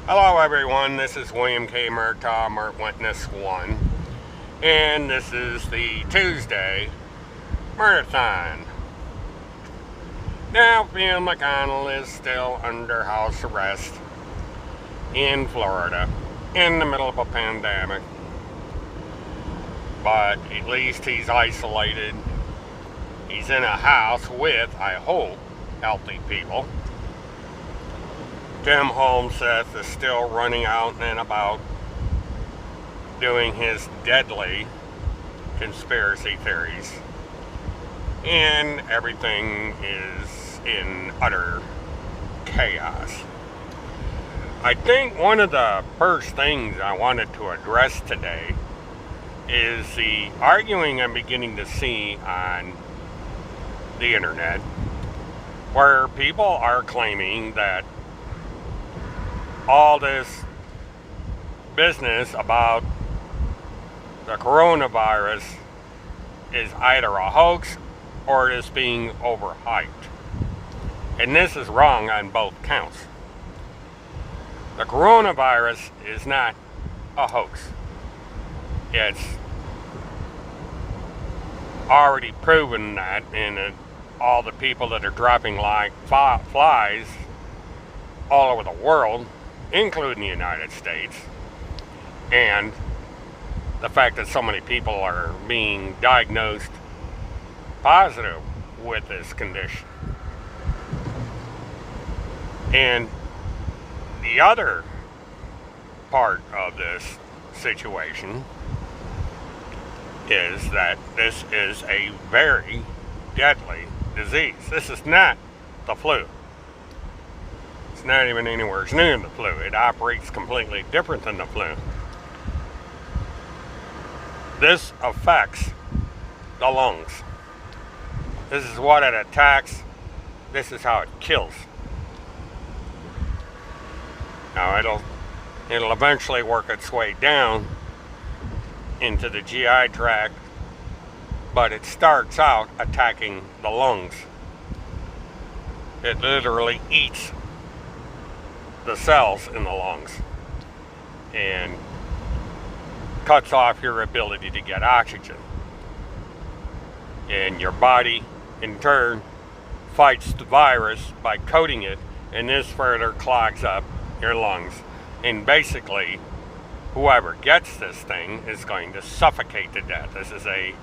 Hello everyone, this is William K. Murtaugh, Mert Witness 1, and this is the Tuesday Murtathon. Now, Phil McConnell is still under house arrest in Florida in the middle of a pandemic, but at least he's isolated. He's in a house with, I hope, healthy people. Tim Holmseth is still running out and about doing his deadly conspiracy theories, and everything is in utter chaos. I think one of the first things I wanted to address today is the arguing I'm beginning to see on the internet, where people are claiming that all this business about the coronavirus is either a hoax or it is being overhyped. And this is wrong on both counts. The coronavirus is not a hoax. It's already proven that in all the people that are dropping like flies all over the world, including the United States, and the fact that so many people are being diagnosed positive with this condition. And the other part of this situation is that this is a very deadly disease. This is not the flu. It's not even anywhere near the flu. It operates completely different than the flu. This affects the lungs. This is what it attacks. This is how it kills. Now it'll eventually work its way down into the GI tract, but it starts out attacking the lungs. It literally eats the cells in the lungs and cuts off your ability to get oxygen. And your body, in turn, fights the virus by coating it, and this further clogs up your lungs. And basically, whoever gets this thing is going to suffocate to death. This is a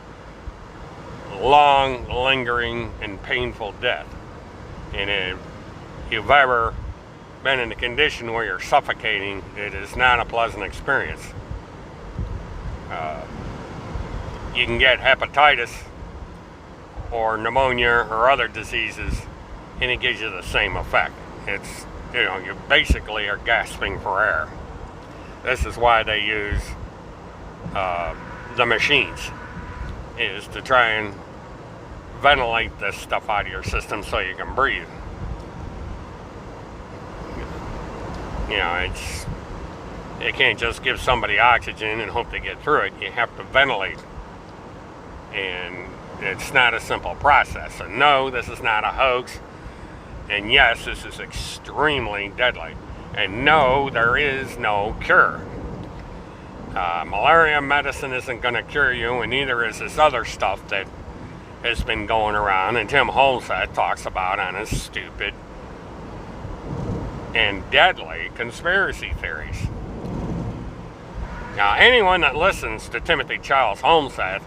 long, lingering, and painful death. And if you've ever been in a condition where you're suffocating, it is not a pleasant experience. You can get hepatitis or pneumonia or other diseases, and it gives you the same effect. It's, you basically are gasping for air. This is why they use the machines, is to try and ventilate this stuff out of your system so you can breathe. You can't just give somebody oxygen and hope they get through it. You have to ventilate. And it's not a simple process. So no, this is not a hoax. And yes, this is extremely deadly. And no, there is no cure. Malaria medicine isn't going to cure you, and neither is this other stuff that has been going around and Tim Holmseth talks about on his stupid and deadly conspiracy theories. Now, anyone that listens to Timothy Charles Holmseth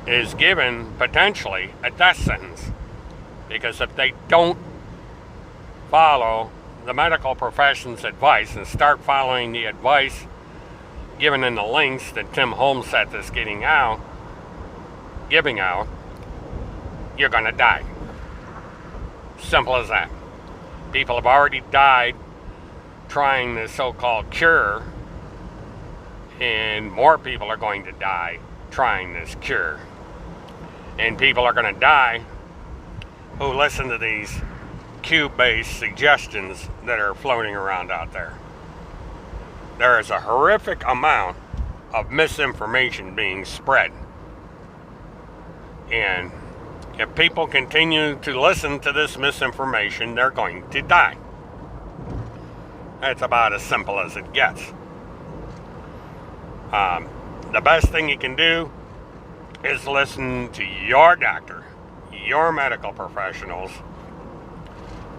is given potentially a death sentence, because if they don't follow the medical profession's advice and start following the advice given in the links that Tim Holmseth is giving out, you're going to die. Simple as that. People have already died trying this so-called cure, and more people are going to die trying this cure. And people are going to die who listen to these Q-based suggestions that are floating around out there. There is a horrific amount of misinformation being spread. And if people continue to listen to this misinformation, they're going to die. That's about as simple as it gets. The best thing you can do is listen to your doctor, your medical professionals,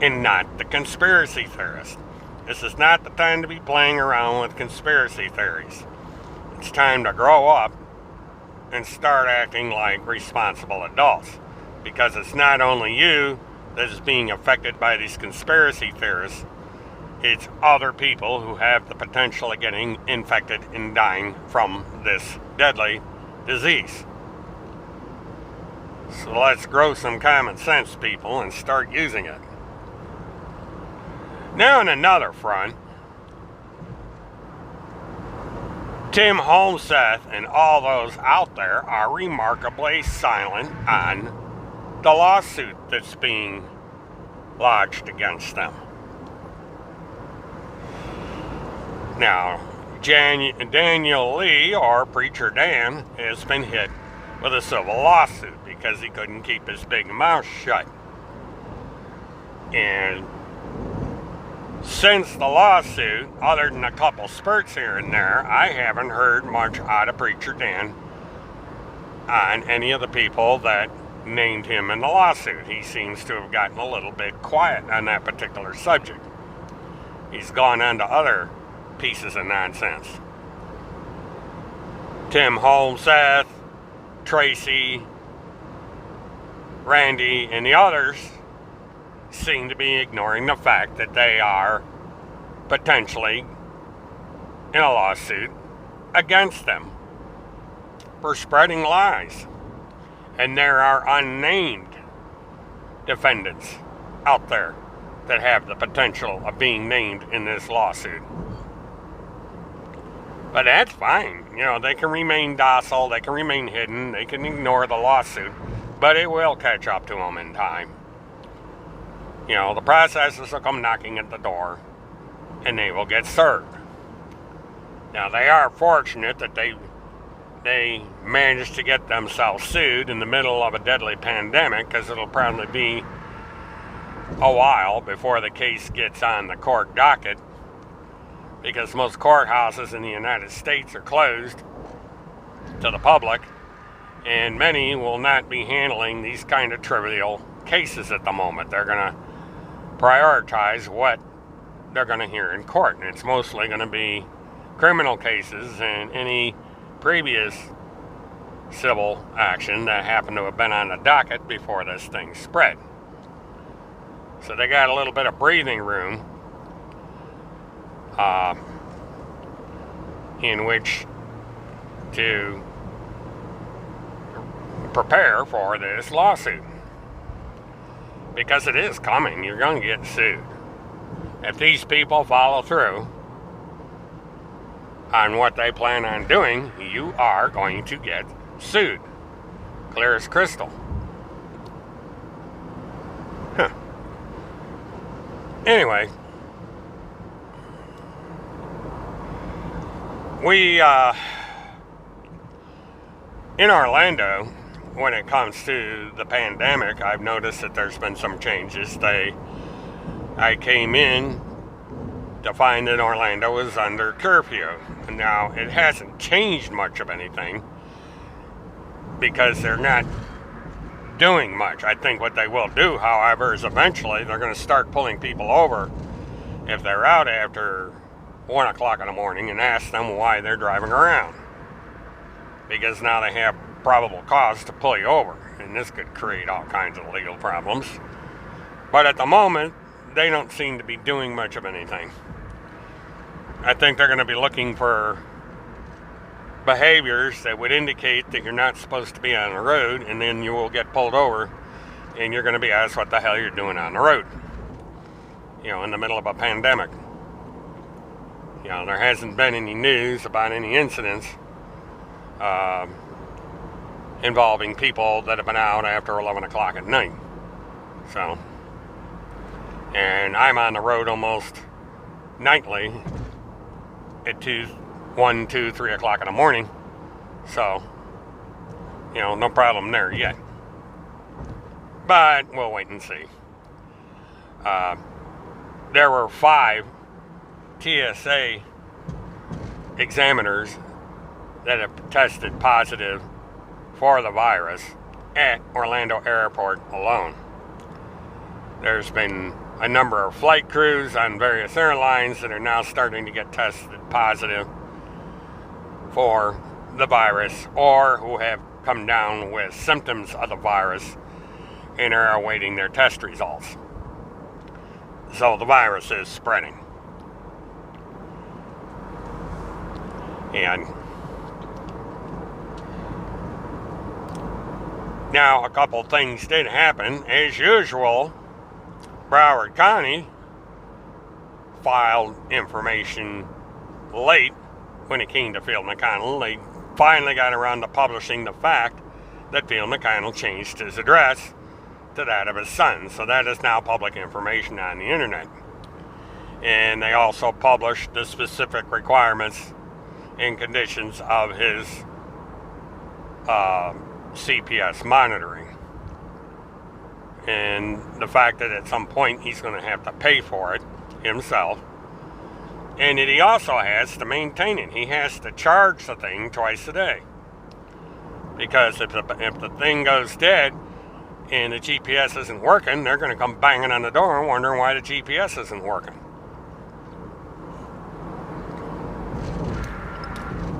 and not the conspiracy theorists. This is not the time to be playing around with conspiracy theories. It's time to grow up and start acting like responsible adults, because it's not only you that is being affected by these conspiracy theorists, it's other people who have the potential of getting infected and dying from this deadly disease. So let's grow some common sense, people, and start using it. Now, on another front, Tim Holmseth and all those out there are remarkably silent on the lawsuit that's being lodged against them. Now, Daniel Lee, or Preacher Dan, has been hit with a civil lawsuit because he couldn't keep his big mouth shut. And since the lawsuit, other than a couple spurts here and there, I haven't heard much out of Preacher Dan on any of the people that named him in the lawsuit. He seems to have gotten a little bit quiet on that particular subject. He's gone on to other pieces of nonsense. Tim Holmseth, Tracy, Randy, and the others seem to be ignoring the fact that they are potentially in a lawsuit against them for spreading lies. And there are unnamed defendants out there that have the potential of being named in this lawsuit. But that's fine. You know, they can remain docile, they can remain hidden, they can ignore the lawsuit, but it will catch up to them in time. You know, the processes will come knocking at the door, and they will get served. Now, they are fortunate that they managed to get themselves sued in the middle of a deadly pandemic, because it'll probably be a while before the case gets on the court docket, because most courthouses in the United States are closed to the public, and many will not be handling these kind of trivial cases at the moment. They're going to prioritize what they're going to hear in court, and it's mostly going to be criminal cases and any previous civil action that happened to have been on the docket before this thing spread. So they got a little bit of breathing room in which to prepare for this lawsuit, because it is coming. You're going to get sued. If these people follow through on what they plan on doing, you are going to get sued. Clear as crystal. Huh. Anyway, we, in Orlando, when it comes to the pandemic, I've noticed that there's been some changes. I came in to find that Orlando was under curfew. Now, it hasn't changed much of anything because they're not doing much. I think what they will do, however, is eventually they're going to start pulling people over if they're out after 1 o'clock in the morning and ask them why they're driving around. Because now they have probable cause to pull you over, and this could create all kinds of legal problems. But at the moment, they don't seem to be doing much of anything. I think they're going to be looking for behaviors that would indicate that you're not supposed to be on the road, and then you will get pulled over, and you're going to be asked what the hell you're doing on the road. You know, in the middle of a pandemic. You know, there hasn't been any news about any incidents involving people that have been out after 11 o'clock at night. So, and I'm on the road almost nightly at 1, 2, 3 o'clock in the morning. So, you know, no problem there yet. But we'll wait and see. There were 5 TSA examiners that have tested positive for the virus at Orlando Airport alone. There's been a number of flight crews on various airlines that are now starting to get tested positive for the virus, or who have come down with symptoms of the virus and are awaiting their test results. So the virus is spreading. And now a couple things did happen. As usual, Broward County filed information late when it came to Field McConnell. They finally got around to publishing the fact that Field McConnell changed his address to that of his son. So that is now public information on the internet. And they also published the specific requirements and conditions of his CPS monitoring. And the fact that at some point he's going to have to pay for it himself. And that he also has to maintain it. He has to charge the thing twice a day. Because if the thing goes dead and the GPS isn't working, they're going to come banging on the door and wondering why the GPS isn't working.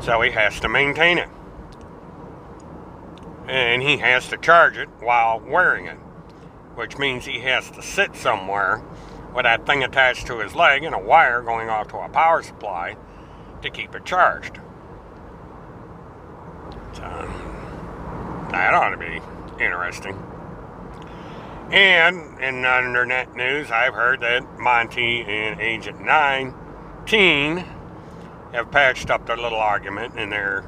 So he has to maintain it. And he has to charge it while wearing it. Which means he has to sit somewhere with that thing attached to his leg and a wire going off to a power supply to keep it charged. So, that ought to be interesting. And in internet news, I've heard that Monty and Agent 19 have patched up their little argument and they're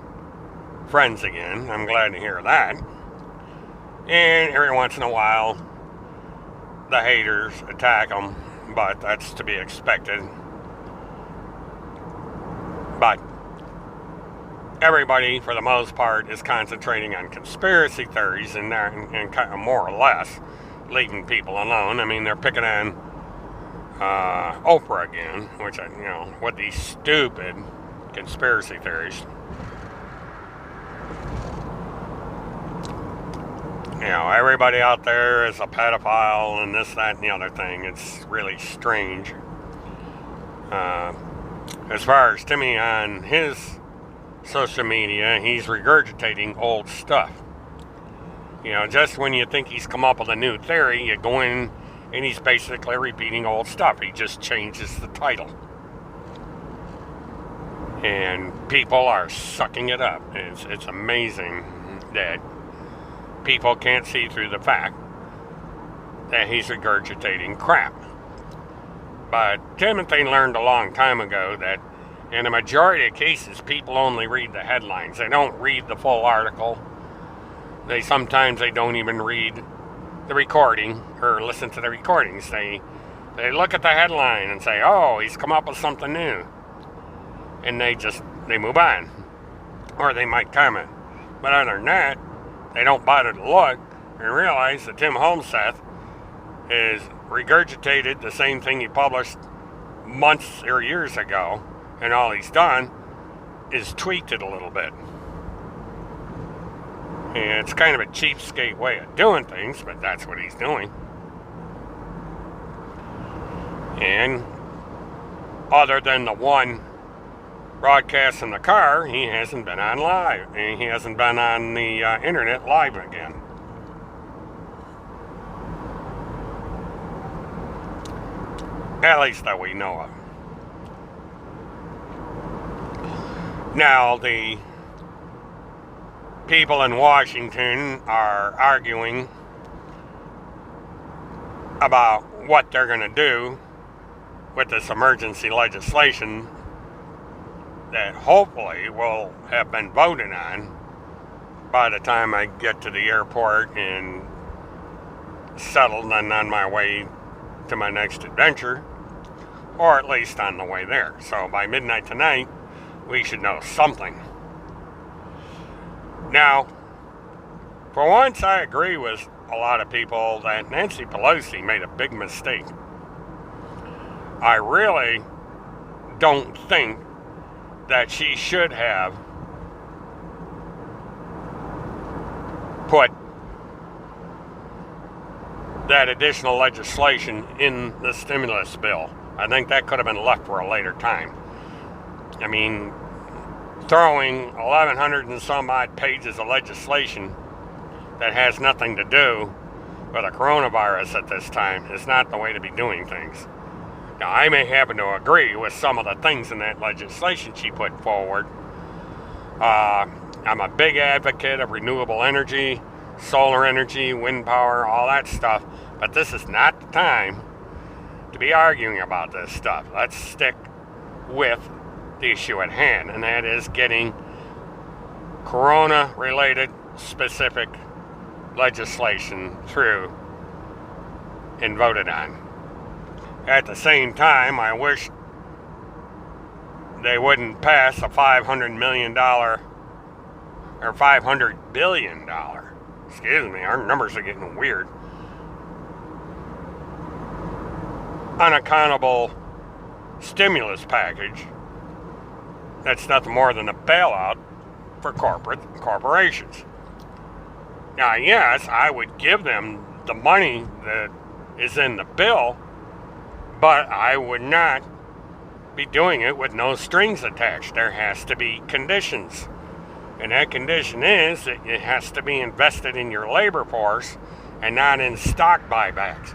friends again. I'm glad to hear that. And every once in a while, the haters attack them, but that's to be expected. But everybody, for the most part, is concentrating on conspiracy theories and kind of more or less leaving people alone. I mean, they're picking on Oprah again, which, with these stupid conspiracy theories. Everybody out there is a pedophile and this, that, and the other thing. It's really strange. As far as Timmy on his social media, he's regurgitating old stuff. Just when you think he's come up with a new theory, you go in and he's basically repeating old stuff. He just changes the title. And people are sucking it up. It's amazing that people can't see through the fact that he's regurgitating crap. But Timothy learned a long time ago that in a majority of cases, people only read the headlines. They don't read the full article. Sometimes they don't even read the recording or listen to the recordings. They look at the headline and say, oh, he's come up with something new. And they move on. Or they might comment. But other than that, they don't bother to look and realize that Tim Holmseth has regurgitated the same thing he published months or years ago, and all he's done is tweaked it a little bit. And it's kind of a cheapskate way of doing things, but that's what he's doing. And other than the one broadcast in the car, he hasn't been on live, and he hasn't been on the internet live again. At least that we know of. Now, the people in Washington are arguing about what they're going to do with this emergency legislation that hopefully will have been voted on by the time I get to the airport and settled and on my way to my next adventure, or at least on the way there. So by midnight tonight, we should know something. Now, for once, I agree with a lot of people that Nancy Pelosi made a big mistake. I really don't think that she should have put that additional legislation in the stimulus bill. I think that could have been left for a later time. I mean, throwing 1,100 and some odd pages of legislation that has nothing to do with the coronavirus at this time is not the way to be doing things. Now, I may happen to agree with some of the things in that legislation she put forward. I'm a big advocate of renewable energy, solar energy, wind power, all that stuff, but this is not the time to be arguing about this stuff. Let's stick with the issue at hand, and that is getting corona-related specific legislation through and voted on. At the same time, I wish they wouldn't pass a $500 million or $500 billion. Excuse me, our numbers are getting weird. Unaccountable stimulus package that's nothing more than a bailout for corporations. Now, yes, I would give them the money that is in the bill, but I would not be doing it with no strings attached. There has to be conditions. And that condition is that it has to be invested in your labor force and not in stock buybacks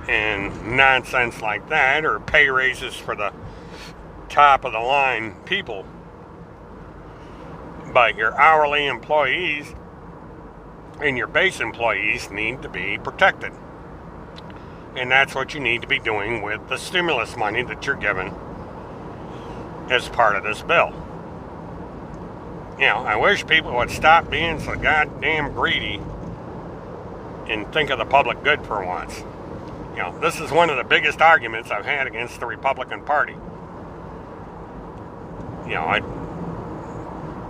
and nonsense like that, or pay raises for the top of the line people. But your hourly employees and your base employees need to be protected. And that's what you need to be doing with the stimulus money that you're given as part of this bill. You know, I wish people would stop being so goddamn greedy and think of the public good for once. You know, this is one of the biggest arguments I've had against the Republican Party. You know, it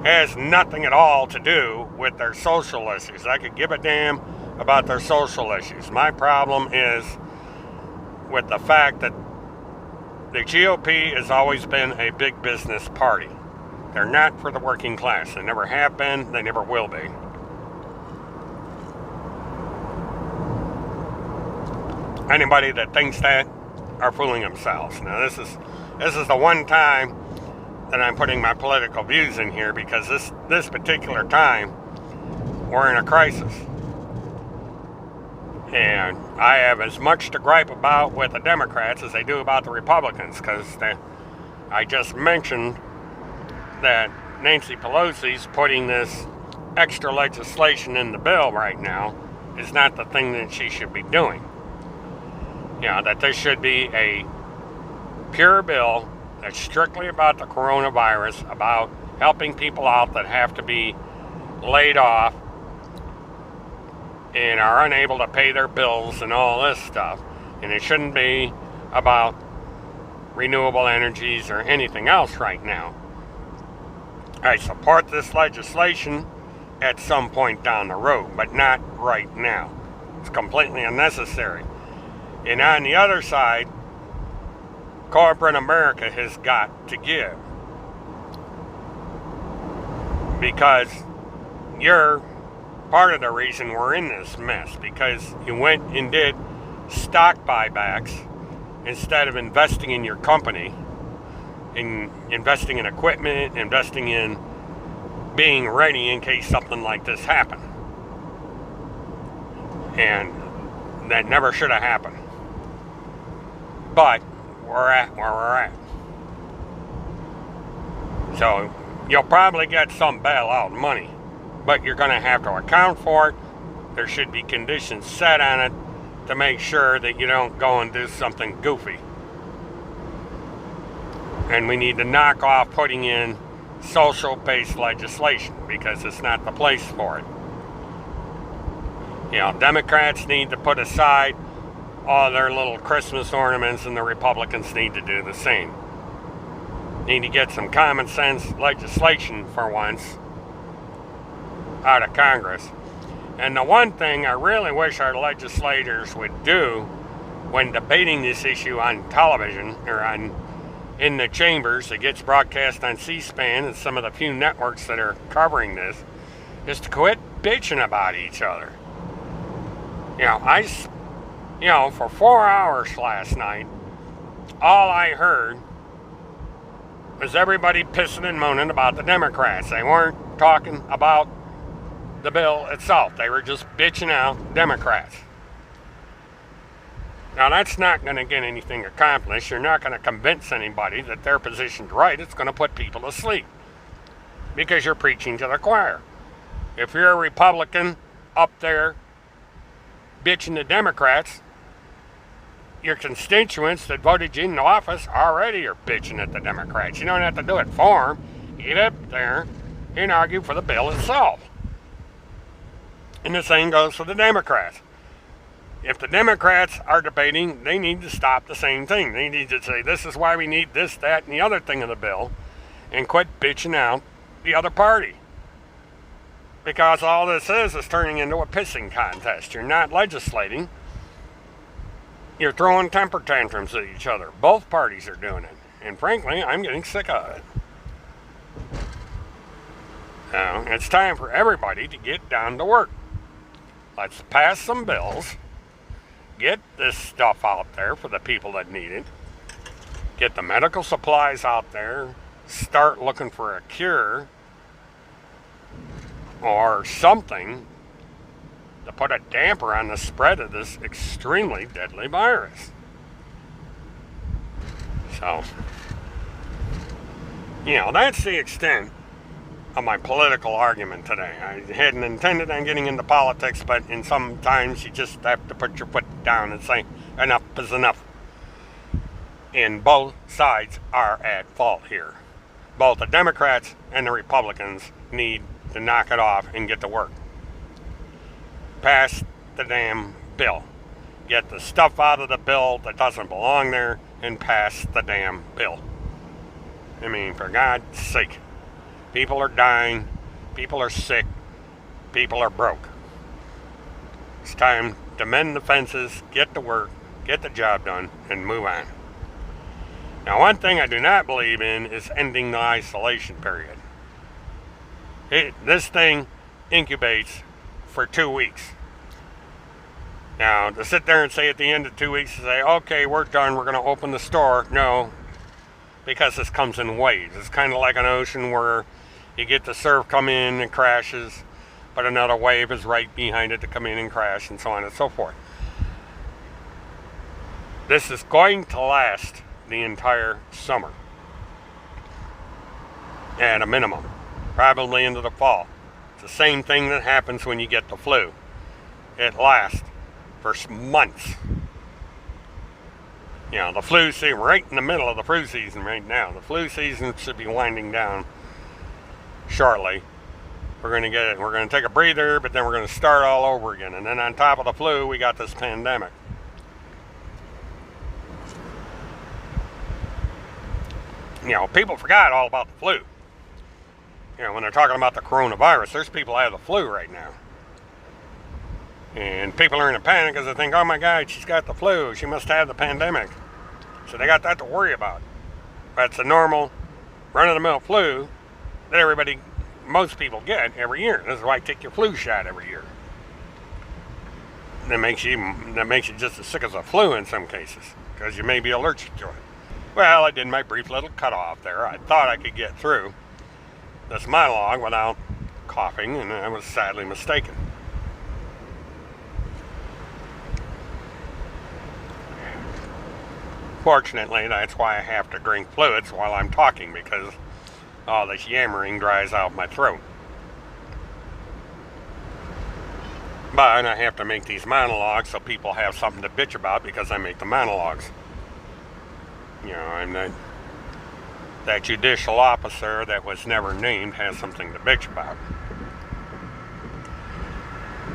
has nothing at all to do with their social issues. I could give a damn about their social issues. My problem is with the fact that the GOP has always been a big business party. They're not for the working class. They never have been. They never will be. Anybody that thinks that are fooling themselves. Now, this is the one time that I'm putting my political views in here, because this particular time we're in a crisis. And I have as much to gripe about with the Democrats as they do about the Republicans, because I just mentioned that Nancy Pelosi's putting this extra legislation in the bill right now is not the thing that she should be doing. You know, that this should be a pure bill that's strictly about the coronavirus, about helping people out that have to be laid off and are unable to pay their bills and all this stuff. And it shouldn't be about renewable energies or anything else right now. I support this legislation at some point down the road, but not right now. It's completely unnecessary. And on the other side, corporate America has got to give. Because you're part of the reason we're in this mess, because you went and did stock buybacks instead of investing in your company, in investing in equipment, investing in being ready in case something like this happened. And that never should have happened. But we're at where we're at. So you'll probably get some bailout money, but you're going to have to account for it. There should be conditions set on it to make sure that you don't go and do something goofy. And we need to knock off putting in social-based legislation, because it's not the place for it. You know, Democrats need to put aside all their little Christmas ornaments, and the Republicans need to do the same. Need to get some common sense legislation for once out of Congress. And the one thing I really wish our legislators would do when debating this issue on television or on in the chambers that gets broadcast on C-SPAN and some of the few networks that are covering this is to quit bitching about each other. For 4 hours last night, all I heard was everybody pissing and moaning about the Democrats. They weren't talking about the bill itself. They were just bitching out Democrats. Now, that's not going to get anything accomplished. You're not going to convince anybody that their position's right. It's going to put people to sleep because you're preaching to the choir. If you're a Republican up there bitching to Democrats, your constituents that voted you into office already are bitching at the Democrats. You don't have to do it for them. You get up there and argue for the bill itself. And the same goes for the Democrats. If the Democrats are debating, they need to stop the same thing. They need to say, this is why we need this, that, and the other thing of the bill, and quit bitching out the other party. Because all this is turning into a pissing contest. You're not legislating. You're throwing temper tantrums at each other. Both parties are doing it. And frankly, I'm getting sick of it. Now, it's time for everybody to get down to work. Let's pass some bills. Get this stuff out there for the people that need it. Get the medical supplies out there. Start looking for a cure or something to put a damper on the spread of this extremely deadly virus. So, that's the extent of my political argument today. I hadn't intended on getting into politics, but in sometimes you just have to put your foot down and say, enough is enough. And both sides are at fault here. Both the Democrats and the Republicans need to knock it off and get to work. Pass the damn bill. Get the stuff out of the bill that doesn't belong there and pass the damn bill. I mean, for God's sake. People are dying, people are sick, people are broke. It's time to mend the fences, get to work, get the job done, and move on. Now, one thing I do not believe in is ending the isolation period. This thing incubates for 2 weeks. Now, to sit there and say at the end of 2 weeks, say, okay, we're done, we're going to open the store. No, because this comes in waves. It's kind of like an ocean where you get the surf come in and crashes, but another wave is right behind it to come in and crash, and so on and so forth. This is going to last the entire summer, at a minimum, probably into the fall. It's the same thing that happens when you get the flu. It lasts for months. The flu season, right in the middle of the flu season right now. The flu season should be winding down shortly. We're going to take a breather, but then we're going to start all over again. And then on top of the flu, we got this pandemic. People forgot all about the flu. When they're talking about the coronavirus, there's people that have the flu right now. And people are in a panic because they think, oh my God, she's got the flu. She must have the pandemic. So they got that to worry about. That's a normal, run-of-the-mill flu that most people get every year. This is why I take your flu shot every year. That makes you just as sick as a flu in some cases, because you may be allergic to it. Well, I did my brief little cutoff there. I thought I could get through this monologue without coughing, and I was sadly mistaken. Fortunately, that's why I have to drink fluids while I'm talking, because all this yammering dries out my throat. But I have to make these monologues so people have something to bitch about because I make the monologues. I'm that judicial officer that was never named has something to bitch about.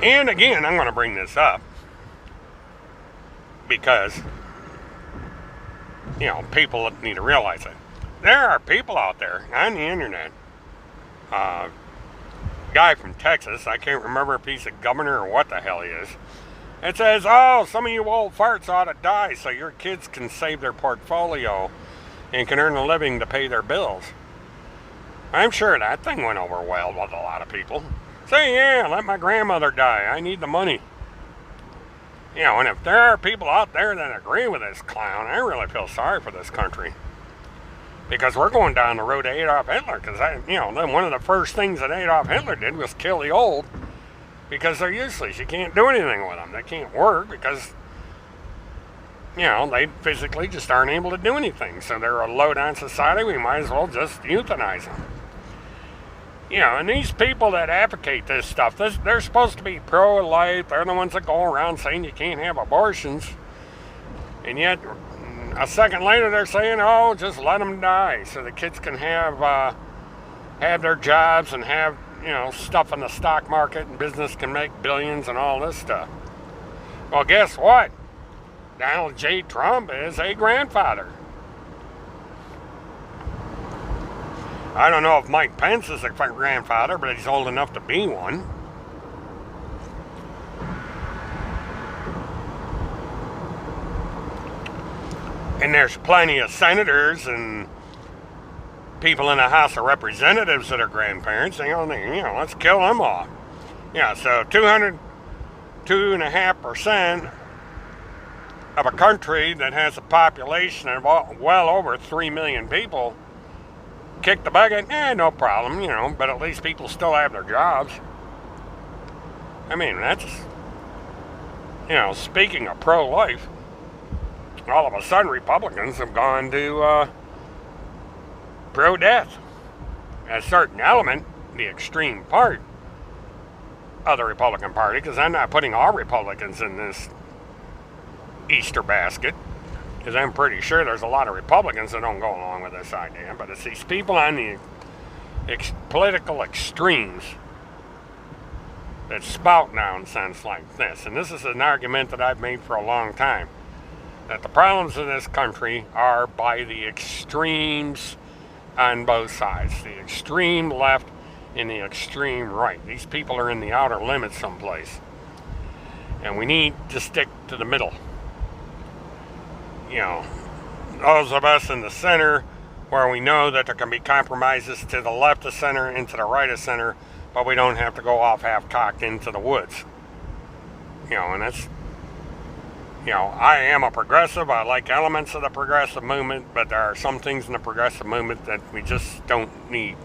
And again, I'm going to bring this up because people need to realize it. There are people out there on the internet, guy from Texas, I can't remember if he's a governor or what the hell he is, it says, oh, some of you old farts ought to die so your kids can save their portfolio and can earn a living to pay their bills. I'm sure that thing went over well with a lot of people. Say, yeah, let my grandmother die. I need the money. You know, and if there are people out there that agree with this clown, I really feel sorry for this country. Because we're going down the road to Adolf Hitler. Because, one of the first things that Adolf Hitler did was kill the old. Because they're useless. You can't do anything with them. They can't work because, they physically just aren't able to do anything. So they're a load on society. We might as well just euthanize them. And these people that advocate this stuff, they're supposed to be pro-life. They're the ones that go around saying you can't have abortions. And yet, a second later, they're saying, oh, just let them die so the kids can have their jobs and have, stuff in the stock market and business can make billions and all this stuff. Well, guess what? Donald J. Trump is a grandfather. I don't know if Mike Pence is a grandfather, but he's old enough to be one. And there's plenty of senators and people in the House of Representatives that are grandparents. Let's kill them all. Yeah, so 2.5% of a country that has a population of well over 3 million people kick the bucket, no problem, but at least people still have their jobs. I mean, that's, speaking of pro-life, all of a sudden Republicans have gone to pro-death. A certain element, the extreme part of the Republican Party, because I'm not putting all Republicans in this Easter basket, because I'm pretty sure there's a lot of Republicans that don't go along with this idea, but it's these people on the political extremes that spout nonsense like this. And this is an argument that I've made for a long time, that the problems in this country are by the extremes on both sides, the extreme left and the extreme right. These people are in the outer limits someplace, and we need to stick to the middle. Those of us in the center, where we know that there can be compromises to the left of center and to the right of center, but we don't have to go off half-cocked into the woods. And that's, I am a progressive. I like elements of the progressive movement, but there are some things in the progressive movement that we just don't need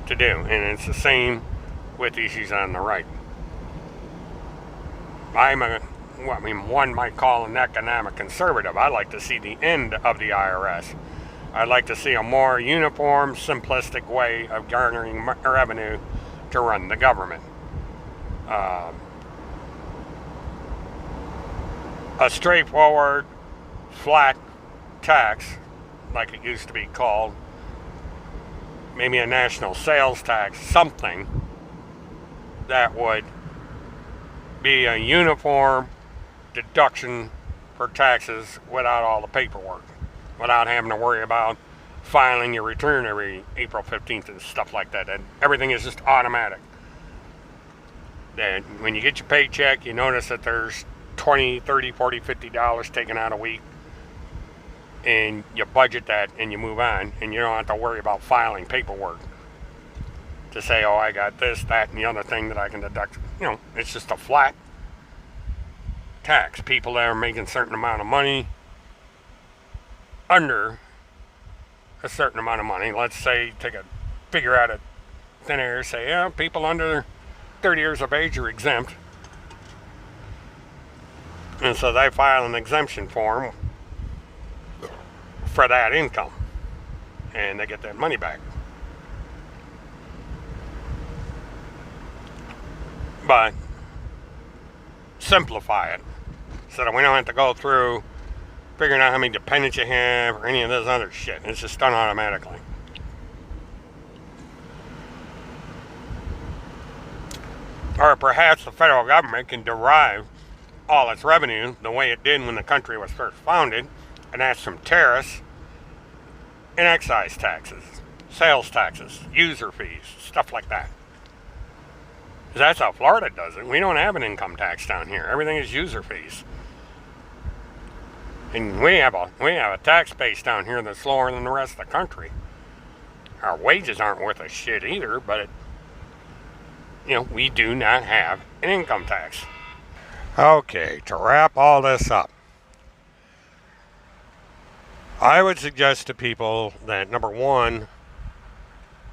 to do. And it's the same with issues on the right. One might call an economic conservative. I like to see the end of the IRS. I'd like to see a more uniform, simplistic way of garnering revenue to run the government. A straightforward, flat tax, like it used to be called, maybe a national sales tax, something that would be a uniform deduction for taxes without all the paperwork, without having to worry about filing your return every April 15th and stuff like that. And everything is just automatic. And when you get your paycheck, you notice that there's $20, $30, $40, $50 taken out a week, and you budget that and you move on, and you don't have to worry about filing paperwork to say, oh, I got this, that, and the other thing that I can deduct. It's just a flat tax. People that are making a certain amount of money, under a certain amount of money, let's say, take a figure out of thin air, say, people under 30 years of age are exempt. And so they file an exemption form for that income, and they get that money back. But simplify it so that we don't have to go through figuring out how many dependents you have or any of this other shit. It's just done automatically. Or perhaps the federal government can derive all its revenue the way it did when the country was first founded, and that's from tariffs and excise taxes, sales taxes, user fees, stuff like that. Because that's how Florida does it. We don't have an income tax down here. Everything is user fees. And we have a tax base down here that's lower than the rest of the country. Our wages aren't worth a shit either, but we do not have an income tax. Okay, to wrap all this up, I would suggest to people that, number one,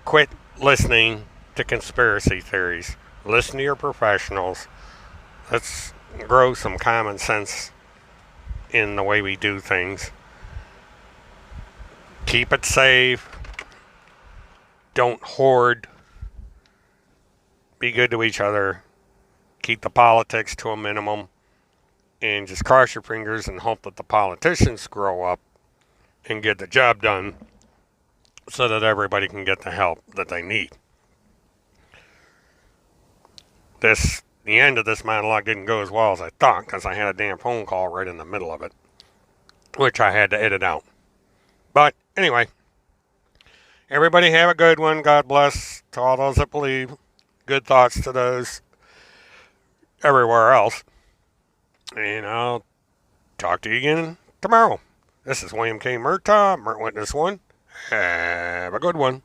quit listening to conspiracy theories. Listen to your professionals. Let's grow some common sense in the way we do things. Keep it safe. Don't hoard. Be good to each other. Keep the politics to a minimum. And just cross your fingers and hope that the politicians grow up and get the job done so that everybody can get the help that they need. The end of this monologue didn't go as well as I thought because I had a damn phone call right in the middle of it, which I had to edit out. But anyway, everybody have a good one. God bless to all those that believe. Good thoughts to those everywhere else. And I'll talk to you again tomorrow. This is William K. Murtaugh, Mert Witness 1. Have a good one.